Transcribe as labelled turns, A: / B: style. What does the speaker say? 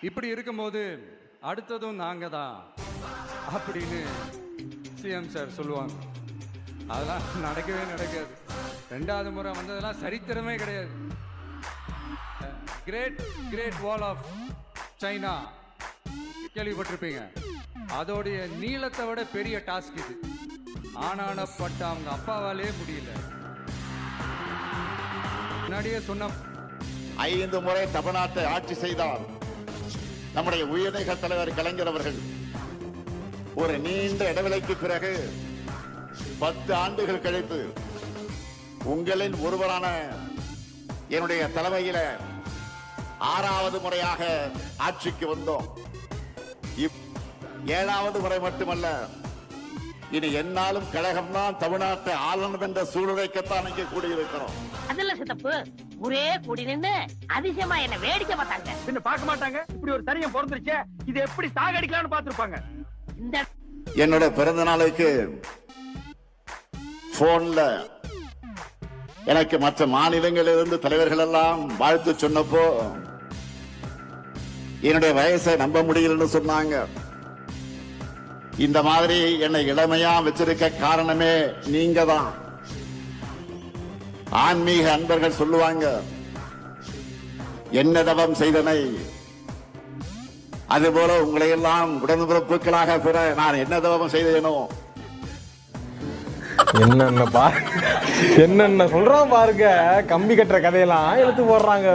A: இப்படி இருக்கும்போது அடுத்ததும் நாங்க தான் அப்படின்னு சிஎம் சார் சொல்லுவாங்க. அதெல்லாம் நடக்கவே நடக்காது. 2வது முறை வந்ததெல்லாம் சரித்திரமே கிடையாது. கிரேட் வால் ஆஃப் சைனா கேள்விப்பட்டிருப்பீங்க. அதோடைய நீளத்தை விட பெரிய டாஸ்க் இது. ஆனானப்பட்ட அவங்க அப்பாவாலே முடியல. முன்னாடியே சொன்ன
B: 5 முறை தமிழ்நாட்டை ஆட்சி செய்தார் நம்முடைய உயர்நீக தலைவர் கலைஞர் அவர்கள். ஒரு நீண்ட இடைவெளிக்கு பிறகு 10 ஆண்டுகள் கழித்து உங்களின் ஒருவரான என்னுடைய தலைமையில 6வது முறையாக ஆட்சிக்கு வந்தோம். 7வது முறை மட்டுமல்ல, இனி என்னாலும் கழகம் தான் தமிழ்நாட்டை ஆளணும் என்ற சூழ்நிலைக்குத்தான் இங்கே கூடியிருக்கிறோம்.
C: அதெல்லாம் சித்தப்பு ஒரே கூடி நின்று அதிசயமா என்ன வேடிக்கை பார்த்தாங்க.
D: பின்ன பார்க்க மாட்டாங்க. இப்படி ஒரு தனியம் பிறந்துருச்சே, இது எப்படி சாகடிக்கலாம்னு பார்த்திருப்பாங்க.
C: இந்த
B: என்னோட பிறந்த நாளுக்கு போன்ல எனக்கு மற்ற மாநிலங்களிலிருந்து தலைவர்கள் எல்லாம் வாழ்த்து சொன்னப்போ என்னுடைய வயசை நம்ப முடியலன்னு சொன்னாங்க. இந்த மாதிரி என்னை இளமையா வச்சிருக்க காரணமே நீங்க தான். ஆன்மீக அன்பர்கள் சொல்லுவாங்க, என்ன தவம் செய்தனை, அதுபோல உங்களை எல்லாம் உடன்பிறப்புகளாக பெற நான் என்ன தவம் செய்தேனோ.
E: என்னென்ன சொல்றான் பாருங்க. கம்பி கட்டுற கதையெல்லாம் எடுத்து போடுறாங்க.